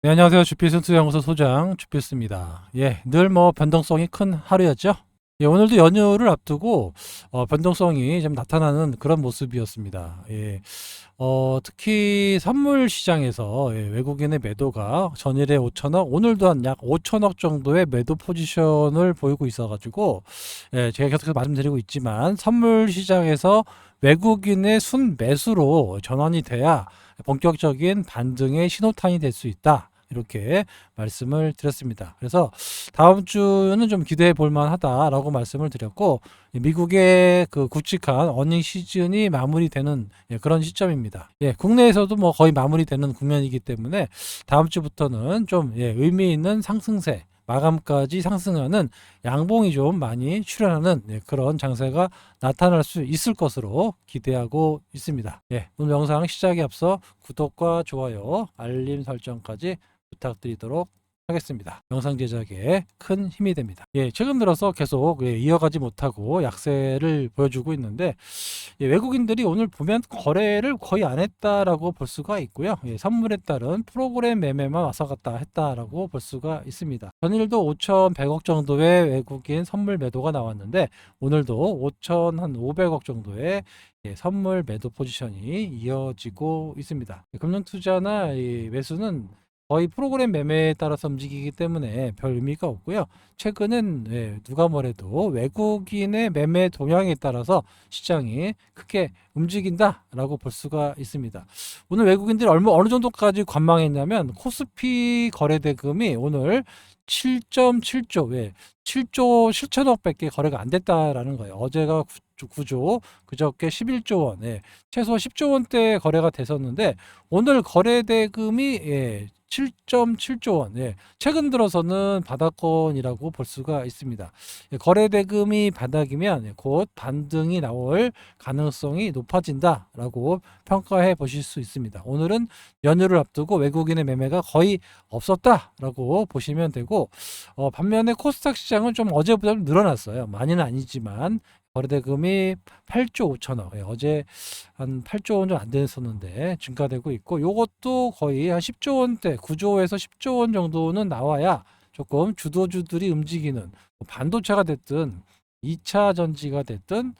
네, 안녕하세요. 주필승 투자연구소 소장 주필수입니다. 늘 변동성이 큰 하루였죠. 오늘도 연휴를 앞두고 변동성이 좀 나타나는 그런 모습이었습니다. 특히 선물 시장에서 외국인의 매도가 전일에 5천억, 오늘도 한 약 5천억 정도의 매도 포지션을 보이고 있어가지고, 제가 계속해서 말씀드리고 있지만 선물 시장에서 외국인의 순매수로 전환이 돼야 본격적인 반등의 신호탄이 될 수 있다. 이렇게 말씀을 드렸습니다. 그래서 다음 주는 좀 기대해 볼 만하다라고 말씀을 드렸고, 미국의 그 굵직한 어닝 시즌이 마무리되는 그런 시점입니다. 국내에서도 거의 마무리되는 국면이기 때문에 다음 주부터는 좀 의미 있는 상승세, 마감까지 상승하는 양봉이 좀 많이 출현하는 그런 장세가 나타날 수 있을 것으로 기대하고 있습니다. 오늘 영상 시작에 앞서 구독과 좋아요, 알림 설정까지 부탁드리도록 하겠습니다. 영상 제작에 큰 힘이 됩니다. 최근 들어서 계속 이어가지 못하고 약세를 보여주고 있는데, 외국인들이 오늘 보면 거래를 거의 안 했다라고 볼 수가 있고요. 선물에 따른 프로그램 매매만 왔다 갔다 했다라고 볼 수가 있습니다. 전일도 5,100억 정도의 외국인 선물 매도가 나왔는데, 오늘도 5,500억 정도의 선물 매도 포지션이 이어지고 있습니다. 금융투자나 매수는 거의 프로그램 매매에 따라서 움직이기 때문에 별 의미가 없고요. 최근은 누가 뭐래도 외국인의 매매 동향에 따라서 시장이 크게 움직인다라고 볼 수가 있습니다. 오늘 외국인들이 어느 정도까지 관망했냐면, 코스피 거래대금이 오늘 7.7조, 7조 7천억밖에 거래가 안 됐다라는 거예요. 어제가 9조, 그저께 11조 원, 최소 10조 원대 거래가 됐었는데, 오늘 거래대금이 7.7조 원, 최근 들어서는 바닥권이라고 볼 수가 있습니다. 거래대금이 바닥이면 곧 반등이 나올 가능성이 높아진다라고 평가해 보실 수 있습니다. 오늘은 연휴를 앞두고 외국인의 매매가 거의 없었다라고 보시면 되고, 반면에 코스닥 시장은 좀 어제보다 좀 늘어났어요. 많이는 아니지만 거래대금이 8조 5천억, 어제 한 8조 원 좀 안 됐었는데 증가되고 있고, 요것도 거의 한 10조 원대, 9조에서 10조 원 정도는 나와야 조금 주도주들이 움직이는, 반도체가 됐든 2차 전지가 됐든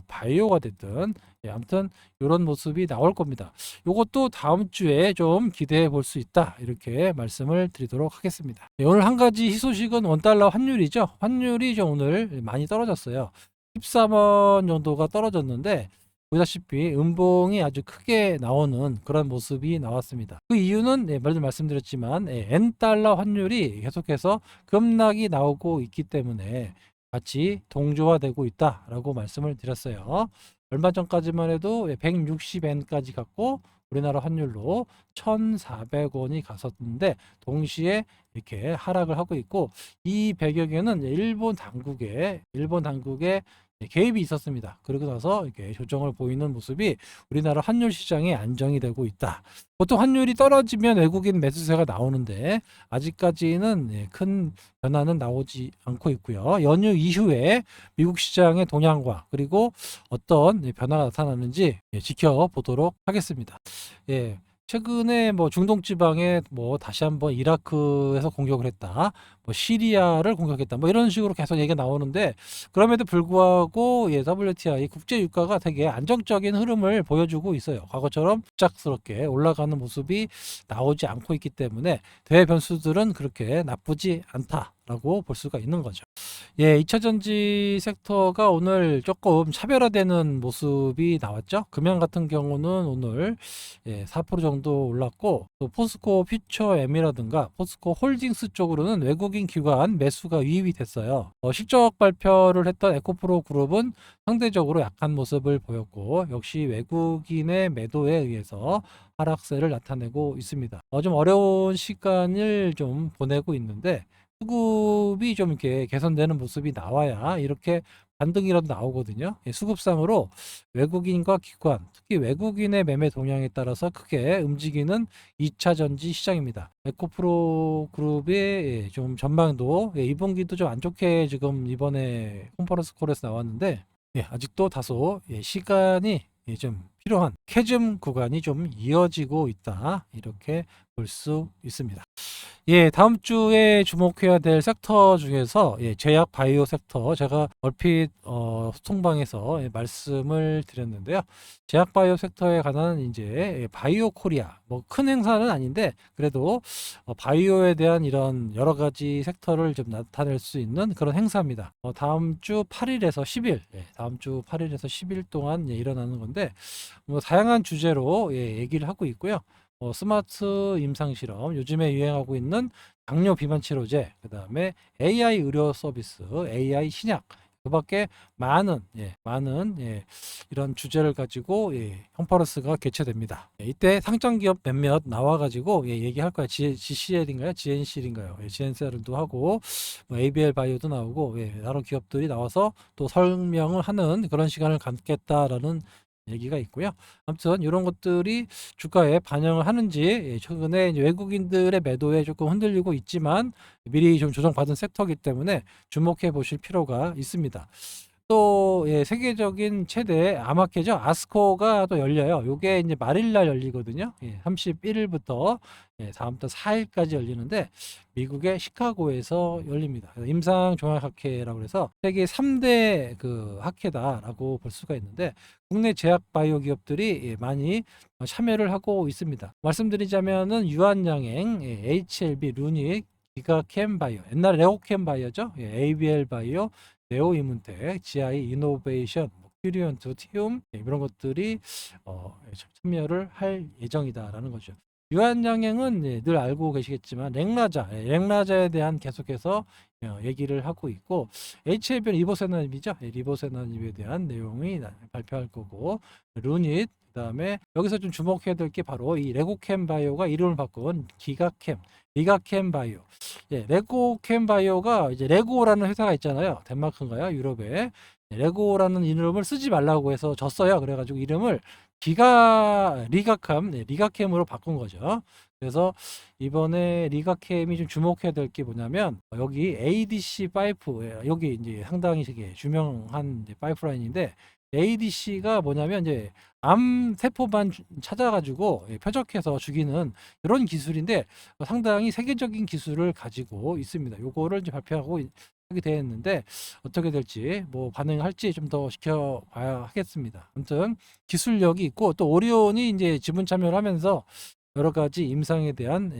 바이오가 됐든, 아무튼 이런 모습이 나올 겁니다. 요것도 다음 주에 좀 기대해 볼 수 있다, 이렇게 말씀을 드리도록 하겠습니다. 오늘 한 가지 희소식은 원달러 환율이죠. 환율이 좀 오늘 많이 떨어졌어요. 13원 정도가 떨어졌는데, 보다시피 음봉이 아주 크게 나오는 그런 모습이 나왔습니다. 그 이유는 먼저 말씀드렸지만 N달러 환율이 계속해서 급락이 나오고 있기 때문에 같이 동조화되고 있다라고 말씀을 드렸어요. 얼마 전까지만 해도 160엔까지 갔고, 우리나라 환율로 1,400원이 갔었는데 동시에 이렇게 하락을 하고 있고, 이 배경에는 일본 당국의 개입이 있었습니다. 그러고 나서 이렇게 조정을 보이는 모습이 우리나라 환율 시장에 안정이 되고 있다. 보통 환율이 떨어지면 외국인 매수세가 나오는데 아직까지는 큰 변화는 나오지 않고 있고요. 연휴 이후에 미국 시장의 동향과 그리고 어떤 변화가 나타나는지 지켜보도록 하겠습니다. 최근에 중동 지방에 다시 한번 이라크에서 공격을 했다, 시리아를 공격했다, 이런 식으로 계속 얘기가 나오는데, 그럼에도 불구하고 WTI 국제 유가가 되게 안정적인 흐름을 보여주고 있어요. 과거처럼 급작스럽게 올라가는 모습이 나오지 않고 있기 때문에 대외 변수들은 그렇게 나쁘지 않다라고 볼 수가 있는 거죠. 2차 전지 섹터가 오늘 조금 차별화되는 모습이 나왔죠. 금양 같은 경우는 오늘 4% 정도 올랐고, 또 포스코 퓨처 M이라든가 포스코 홀딩스 쪽으로는 외국인 기관 매수가 유입이 됐어요. 실적 발표를 했던 에코프로 그룹은 상대적으로 약한 모습을 보였고, 역시 외국인의 매도에 의해서 하락세를 나타내고 있습니다. 좀 어려운 시간을 좀 보내고 있는데, 수급이 좀 이렇게 개선되는 모습이 나와야 이렇게 반등이라도 나오거든요. 수급상으로 외국인과 기관, 특히 외국인의 매매 동향에 따라서 크게 움직이는 2차 전지 시장입니다. 에코프로 그룹의 좀 전망도 2분기도 좀 안 좋게 지금 이번에 컨퍼런스 콜에서 나왔는데, 아직도 다소 시간이 좀 필요한 캐즘 구간이 좀 이어지고 있다, 이렇게 볼 수 있습니다. 예, 다음 주에 주목해야 될 섹터 중에서 제약 바이오 섹터 제가 얼핏 소통방에서 말씀을 드렸는데요. 제약 바이오 섹터에 관한 이제 바이오 코리아 뭐 큰 행사는 아닌데 그래도 바이오에 대한 이런 여러 가지 섹터를 좀 나타낼 수 있는 그런 행사입니다. 다음 주 8일에서 10일, 다음 주 8일에서 10일 동안 일어나는 건데 뭐 다양한 주제로 얘기를 하고 있고요. 스마트 임상 실험, 요즘에 유행하고 있는 당뇨 비만 치료제, 그 다음에 AI 의료 서비스, AI 신약, 그밖에 많은 이런 주제를 가지고 컨퍼런스가 개최됩니다. 이때 상장 기업 몇몇 나와가지고 얘기할 거야. GCL인가요? GNCL인가요? GNCL도 하고 뭐 ABL 바이오도 나오고 여러 기업들이 나와서 또 설명을 하는 그런 시간을 갖겠다라는 얘기가 있고요. 아무튼 이런 것들이 주가에 반영을 하는지 최근에 이제 외국인들의 매도에 조금 흔들리고 있지만 미리 좀 조정받은 섹터이기 때문에 주목해 보실 필요가 있습니다. 또 세계적인 최대 아마케죠. 아스코가 또 열려요. 요게 이제 말일날 열리거든요. 31일부터 다음 달 4일까지 열리는데 미국의 시카고에서 열립니다. 임상 종합 학회라고 해서 세계 3대 그 학회다라고 볼 수가 있는데 국내 제약 바이오 기업들이 많이 참여를 하고 있습니다. 말씀드리자면은 유한양행, HLB, 루닉, 기가캠 바이오, 옛날에 레오캠 바이오죠. ABL 바이오, 네오 이문텍, GI 이노베이션, 큐리언트, 티움 이런 것들이 참여를 할 예정이다라는 거죠. 유한양행은 늘 알고 계시겠지만 랭라자에 대한 계속해서 얘기를 하고 있고 HLB는 리보세나닙이죠. 리보세나닙에 대한 내용이 발표할 거고 루닛 그다음에 여기서 좀 주목해야 될 게 바로 이 레고캠 바이오가 이름을 바꾼 기가캠 바이오. 레고캠 바이오가 이제 레고라는 회사가 있잖아요. 덴마크인가요? 유럽에. 레고라는 이름을 쓰지 말라고 해서 졌어요. 그래가지고 이름을 리가캠으로 바꾼 거죠. 그래서 이번에 리가캠이 좀 주목해야 될 게 뭐냐면 여기 ADC 파이프 여기 이제 상당히 되게 유명한 파이프라인인데 ADC가 뭐냐면 이제 암 세포만 찾아가지고 표적해서 죽이는 이런 기술인데 상당히 세계적인 기술을 가지고 있습니다. 요거를 이제 발표하고 하게 되었는데 어떻게 될지 뭐 반응할지 좀 더 지켜봐야 하겠습니다. 아무튼 기술력이 있고 또 오리온이 이제 지분 참여를 하면서 여러 가지 임상에 대한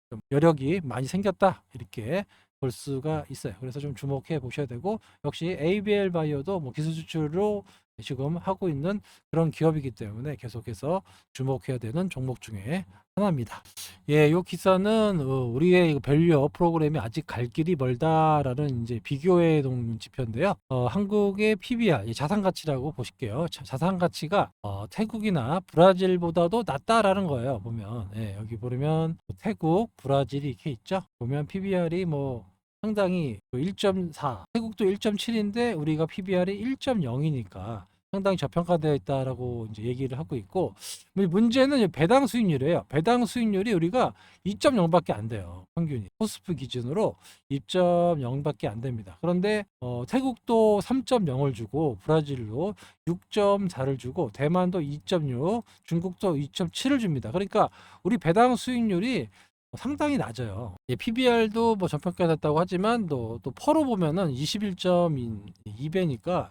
좀 여력이 많이 생겼다 이렇게 볼 수가 있어요. 그래서 좀 주목해 보셔야 되고 역시 ABL 바이오도 뭐 기술 수출로 지금 하고 있는 그런 기업이기 때문에 계속해서 주목해야 되는 종목 중에 하나입니다. 요 기사는 우리의 밸류업 프로그램이 아직 갈 길이 멀다라는 이제 비교해 놓은 지표인데요. 한국의 PBR 자산 가치라고 보실게요. 자산 가치가 태국이나 브라질보다도 낮다라는 거예요. 보면 여기 보면 태국, 브라질이 이렇게 있죠. 보면 PBR이 뭐 상당히 1.4, 태국도 1.7인데 우리가 PBR이 1.0이니까 상당히 저평가되어 있다라고 이제 얘기를 하고 있고 문제는 배당 수익률이에요. 배당 수익률이 우리가 2.0밖에 안 돼요. 평균이 코스피 기준으로 2.0밖에 안 됩니다. 그런데 태국도 3.0을 주고 브라질도 6.4를 주고 대만도 2.6, 중국도 2.7을 줍니다. 그러니까 우리 배당 수익률이 상당히 낮아요. PBR도 뭐 저평가됐다고 하지만 또 퍼로 보면은 21.2배니까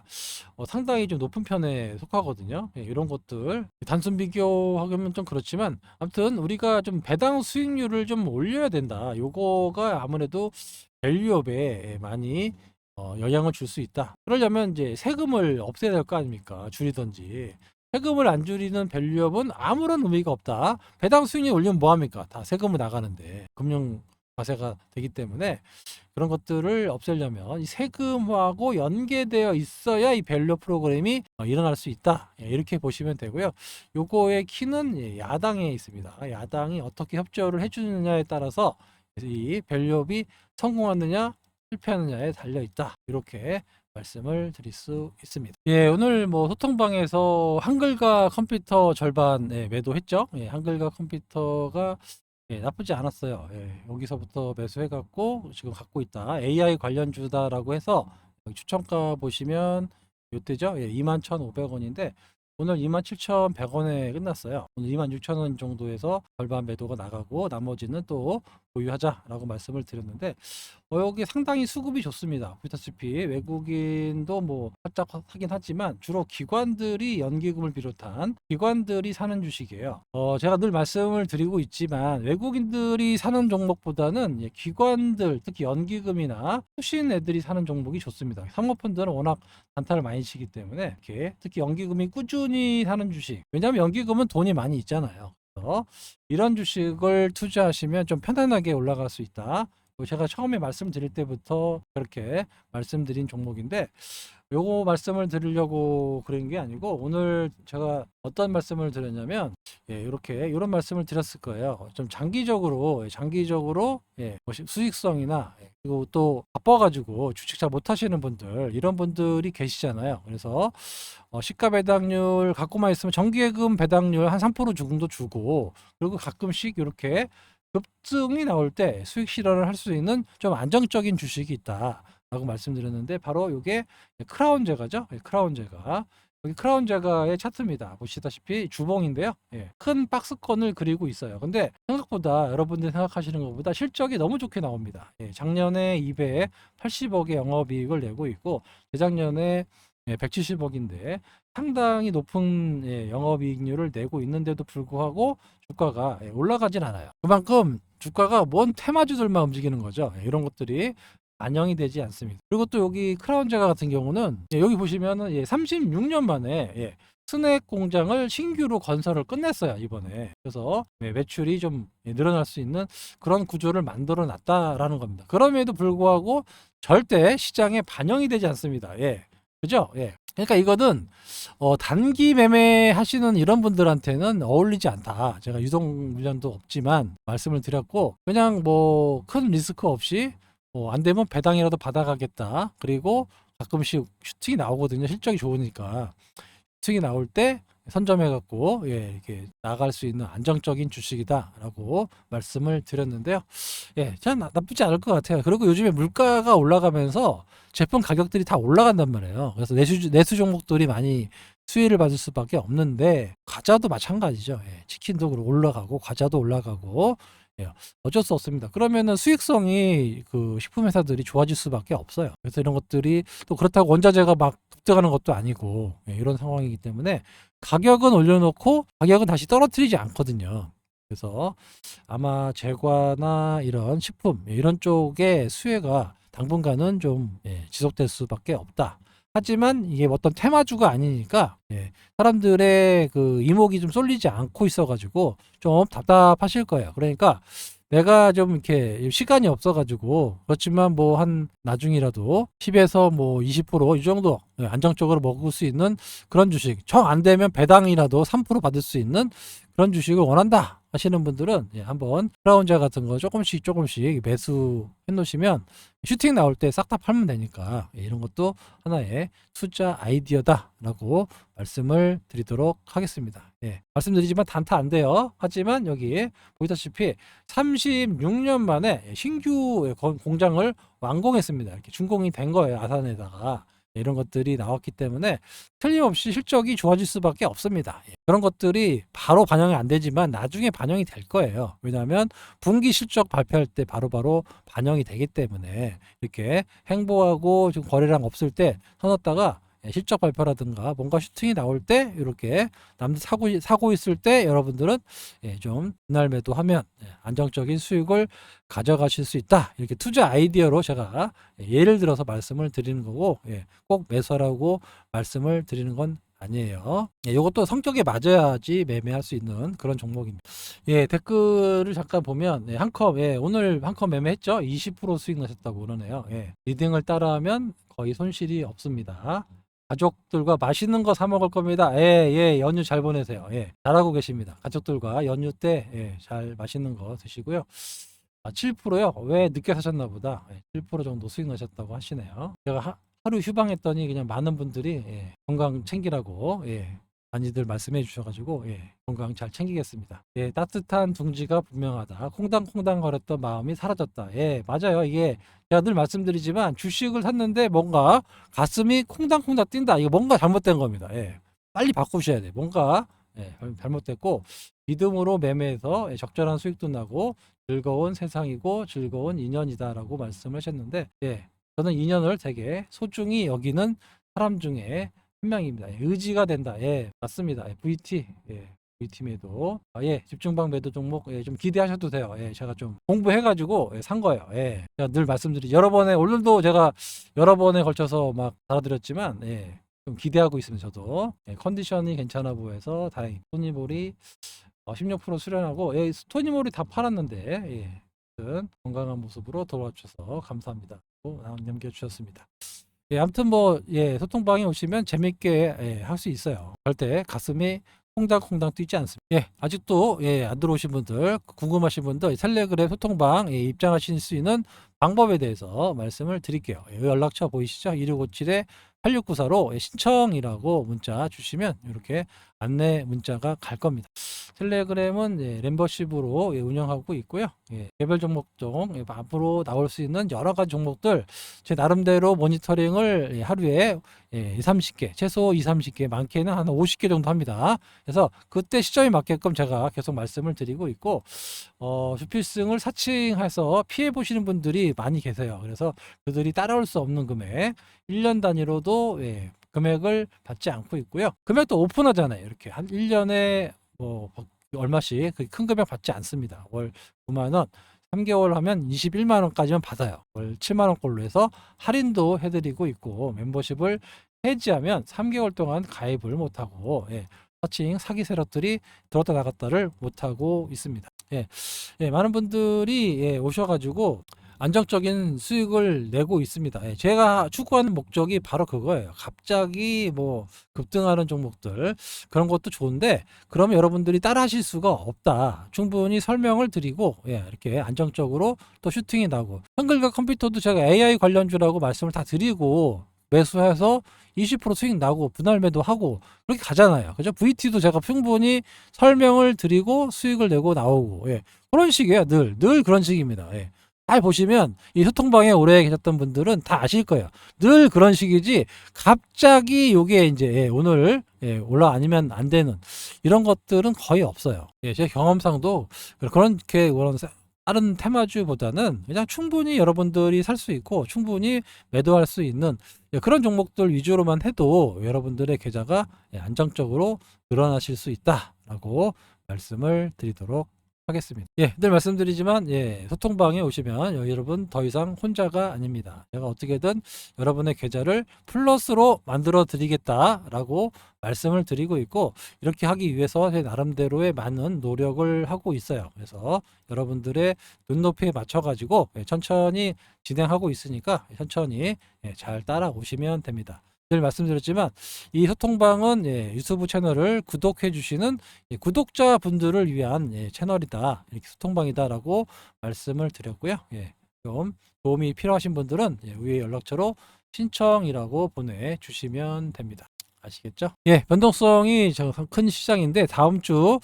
상당히 좀 높은 편에 속하거든요. 이런 것들 단순 비교하면 좀 그렇지만 아무튼 우리가 좀 배당 수익률을 좀 올려야 된다. 요거가 아무래도 밸류업에 많이 영향을 줄 수 있다. 그러려면 이제 세금을 없애야 될 거 아닙니까? 줄이든지. 세금을 안 줄이는 밸류업은 아무런 의미가 없다. 배당 수익률 올리면 뭐합니까? 다 세금을 나가는데 금융 과세가 되기 때문에 그런 것들을 없애려면 이 세금하고 연계되어 있어야 이 밸류 프로그램이 일어날 수 있다. 이렇게 보시면 되고요. 요거의 키는 야당에 있습니다. 야당이 어떻게 협조를 해주느냐에 따라서 이 밸류업이 성공하느냐 실패하느냐에 달려 있다. 이렇게 말씀을 드릴 수 있습니다. 오늘 뭐 소통방에서 한글과 컴퓨터 절반 매도했죠. 한글과 컴퓨터가 나쁘지 않았어요. 여기서부터 매수해갖고 지금 갖고 있다. AI 관련주다라고 해서 여기 추천가 보시면 요때죠. 21,500원인데 오늘 27,100원에 끝났어요. 오늘 26,000원 정도에서 절반 매도가 나가고 나머지는 또 보유하자라고 말씀을 드렸는데 여기 상당히 수급이 좋습니다. 보시다시피 외국인도 뭐 살짝 하긴 하지만 주로 기관들이 연기금을 비롯한 기관들이 사는 주식이에요. 제가 늘 말씀을 드리고 있지만 외국인들이 사는 종목보다는 기관들 특히 연기금이나 투신 애들이 사는 종목이 좋습니다. 사모펀드는 워낙 단타를 많이 치기 때문에 이렇게 특히 연기금이 꾸준히 사는 주식, 왜냐하면 연기금은 돈이 많이 있잖아요. 그래서 이런 주식을 투자하시면 좀 편안하게 올라갈 수 있다. 제가 처음에 말씀드릴 때부터 그렇게 말씀드린 종목인데 요거 말씀을 드리려고 그런 게 아니고 오늘 제가 어떤 말씀을 드렸냐면 이렇게 이런 말씀을 드렸을 거예요. 좀 장기적으로 수익성이나 그리고 또 바빠가지고 주식 잘 못하시는 분들 이런 분들이 계시잖아요. 그래서 시가 배당률 갖고만 있으면 정기예금 배당률 한 3% 정도 주고 그리고 가끔씩 이렇게 급등이 나올 때 수익 실현을 할 수 있는 좀 안정적인 주식이 있다라고 말씀드렸는데 바로 이게 크라운 제가죠. 크라운 제가 여기 크라운 제가의 차트입니다. 보시다시피 주봉인데요. 큰 박스권을 그리고 있어요. 근데 생각보다 여러분들이 생각하시는 것보다 실적이 너무 좋게 나옵니다. 작년에 280억의 영업이익을 내고 있고 재작년에 170억인데 상당히 높은 영업이익률을 내고 있는데도 불구하고 주가가 올라가진 않아요. 그만큼 주가가 뭔 테마주들만 움직이는 거죠. 이런 것들이 반영이 되지 않습니다. 그리고 또 여기 크라운 제가 같은 경우는 여기 보시면은 36년 만에 스낵 공장을 신규로 건설을 끝냈어요 이번에. 그래서 매출이 좀 늘어날 수 있는 그런 구조를 만들어 놨다라는 겁니다. 그럼에도 불구하고 절대 시장에 반영이 되지 않습니다. 그죠? 그러니까 이거는 단기 매매 하시는 이런 분들한테는 어울리지 않다. 제가 유동 물량도 없지만 말씀을 드렸고 그냥 뭐 큰 리스크 없이 안 되면 배당이라도 받아가겠다. 그리고 가끔씩 슈팅이 나오거든요. 실적이 좋으니까 슈팅이 나올 때 선점해갖고 이렇게 나갈 수 있는 안정적인 주식이다라고 말씀을 드렸는데요. 참 나쁘지 않을 것 같아요. 그리고 요즘에 물가가 올라가면서 제품 가격들이 다 올라간단 말이에요. 그래서 내수 종목들이 많이 수혜를 받을 수밖에 없는데 과자도 마찬가지죠. 치킨도 올라가고 과자도 올라가고 어쩔 수 없습니다. 그러면은 수익성이 그 식품 회사들이 좋아질 수밖에 없어요. 그래서 이런 것들이 또 그렇다고 원자재가 막 급등하는 것도 아니고 이런 상황이기 때문에 가격은 올려놓고 가격은 다시 떨어뜨리지 않거든요. 그래서 아마 제과나 이런 식품 이런 쪽의 수혜가 당분간은 좀 지속될 수밖에 없다. 하지만 이게 어떤 테마주가 아니니까 사람들의 그 이목이 좀 쏠리지 않고 있어가지고 좀 답답하실 거예요. 그러니까 내가 좀 이렇게 시간이 없어가지고 그렇지만 뭐 한 나중이라도 10에서 뭐 20%이 정도 안정적으로 먹을 수 있는 그런 주식 정 안 되면 배당이라도 3% 받을 수 있는 그런 주식을 원한다 하시는 분들은 한번 크라운자 같은 거 조금씩 매수해 놓으시면 슈팅 나올 때 싹 다 팔면 되니까 이런 것도 하나의 투자 아이디어다라고 말씀을 드리도록 하겠습니다. 말씀드리지만 단타 안 돼요. 하지만 여기 보시다시피 36년 만에 신규 공장을 완공했습니다. 이렇게 준공이 된 거예요. 아산에다가. 이런 것들이 나왔기 때문에 틀림없이 실적이 좋아질 수밖에 없습니다. 그런 것들이 바로 반영이 안 되지만 나중에 반영이 될 거예요. 왜냐하면 분기 실적 발표할 때 바로바로 반영이 되기 때문에 이렇게 행보하고 지금 거래량 없을 때 사놨다가 실적 발표라든가 뭔가 슈팅이 나올 때 이렇게 남들 사고 있을 때 여러분들은 좀 분할 매도하면 안정적인 수익을 가져가실 수 있다. 이렇게 투자 아이디어로 제가 예를 들어서 말씀을 드리는 거고 꼭 매수하라고 말씀을 드리는 건 아니에요. 이것도 성격에 맞아야지 매매할 수 있는 그런 종목입니다. 댓글을 잠깐 보면 한컵 오늘 한 컵 매매했죠. 20% 수익 나셨다고 그러네요. 리딩을 따라하면 거의 손실이 없습니다. 가족들과 맛있는 거 사 먹을 겁니다. 연휴 잘 보내세요. 잘하고 계십니다. 가족들과 연휴 때 잘 맛있는 거 드시고요. 7%요? 왜 늦게 사셨나 보다. 7% 정도 수익 나셨다고 하시네요. 제가 하루 휴방했더니 그냥 많은 분들이 건강 챙기라고 많이들 말씀해 주셔가지고 건강 잘 챙기겠습니다. 따뜻한 둥지가 분명하다. 콩당콩당 거렸던 마음이 사라졌다. 맞아요. 이게 제가 늘 말씀드리지만 주식을 샀는데 뭔가 가슴이 콩당콩당 뛴다. 이거 뭔가 잘못된 겁니다. 빨리 바꾸셔야 돼. 뭔가 잘못됐고 믿음으로 매매해서 적절한 수익도 나고 즐거운 세상이고 즐거운 인연이다라고 말씀하셨는데 저는 인연을 되게 소중히 여기는 사람 중에 한 명입니다. 의지가 된다. 맞습니다. VT. VT 매도. 집중방 매도 종목 좀 기대하셔도 돼요. 제가 좀 공부해가지고 산 거예요. 제가 늘 말씀드리 오늘도 제가 여러 번에 걸쳐서 막 달아드렸지만 좀 기대하고 있습니다. 저도 컨디션이 괜찮아 보여서 다행히 토니볼이 16% 수련하고 토니볼이 다 팔았는데 건강한 모습으로 돌아와주셔서 감사합니다. 남겨주셨습니다. 아무튼 소통방에 오시면 재밌게 할 수 있어요. 절대 가슴이 콩닥콩닥 뛰지 않습니다. 아직도 안 들어오신 분들, 궁금하신 분들 텔레그램 소통방 입장하실 수 있는 방법에 대해서 말씀을 드릴게요. 연락처 보이시죠? 2657-8694로 신청이라고 문자 주시면 이렇게 안내 문자가 갈 겁니다. 텔레그램은 멤버십으로 운영하고 있고요. 개별 종목종 앞으로 나올 수 있는 여러 가지 종목들 제 나름대로 모니터링을 하루에 30개, 최소 30개, 많게는 한 50개 정도 합니다. 그래서 그때 시점에 맞게끔 제가 계속 말씀을 드리고 있고 주필승을 사칭해서 피해 보시는 분들이 많이 계세요. 그래서 그들이 따라올 수 없는 금액 1년 단위로도 금액을 받지 않고 있고요. 금액도 오픈하잖아요. 이렇게 한 1년에 얼마씩 큰 금액 받지 않습니다. 월 9만 원, 3개월 하면 21만 원까지만 받아요. 월 7만 원꼴로 해서 할인도 해드리고 있고 멤버십을 해지하면 3개월 동안 가입을 못하고 서칭 사기 세력들이 들었다 나갔다를 못하고 있습니다. 많은 분들이 오셔가지고 안정적인 수익을 내고 있습니다. 제가 추구하는 목적이 바로 그거예요. 갑자기 급등하는 종목들 그런 것도 좋은데 그러면 여러분들이 따라 하실 수가 없다. 충분히 설명을 드리고 이렇게 안정적으로 또 슈팅이 나고 한글과 컴퓨터도 제가 AI 관련주라고 말씀을 다 드리고 매수해서 20% 수익 나고 분할 매도하고 그렇게 가잖아요. 그죠? VT도 제가 충분히 설명을 드리고 수익을 내고 나오고 그런 식이에요. 늘 그런 식입니다. 잘 보시면 이 소통방에 오래 계셨던 분들은 다 아실 거예요. 늘 그런 식이지 갑자기 요게 이제 오늘 올라가면 안 되는 이런 것들은 거의 없어요. 제 경험상도 그렇게 다른 테마주보다는 그냥 충분히 여러분들이 살 수 있고 충분히 매도할 수 있는 그런 종목들 위주로만 해도 여러분들의 계좌가 안정적으로 늘어나실 수 있다라고 말씀을 드리도록 하겠습니다. 늘 말씀드리지만 소통방에 오시면 여러분 더 이상 혼자가 아닙니다. 제가 어떻게든 여러분의 계좌를 플러스로 만들어 드리겠다라고 말씀을 드리고 있고 이렇게 하기 위해서 제 나름대로의 많은 노력을 하고 있어요. 그래서 여러분들의 눈높이에 맞춰 가지고 천천히 진행하고 있으니까 천천히 잘 따라오시면 됩니다. 늘 말씀드렸지만 이 소통방은 유튜브 채널을 구독해 주시는 구독자분들을 위한 채널이다. 이렇게 소통방이다라고 말씀을 드렸고요. 좀 도움이 필요하신 분들은 위에 연락처로 신청이라고 보내주시면 됩니다. 아시겠죠? 변동성이 큰 시장인데 다음 주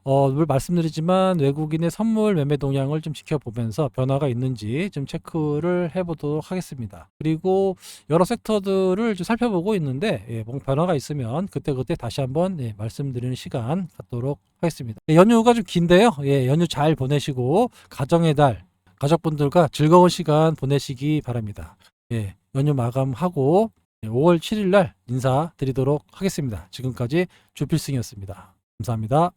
늘 말씀드리지만 외국인의 선물 매매 동향을 좀 지켜보면서 변화가 있는지 좀 체크를 해보도록 하겠습니다. 그리고 여러 섹터들을 좀 살펴보고 있는데 변화가 있으면 그때 다시 한번 말씀드리는 시간 갖도록 하겠습니다. 연휴가 좀 긴데요. 연휴 잘 보내시고 가정의 달 가족분들과 즐거운 시간 보내시기 바랍니다. 연휴 마감하고 5월 7일 날 인사드리도록 하겠습니다. 지금까지 주필승이었습니다. 감사합니다.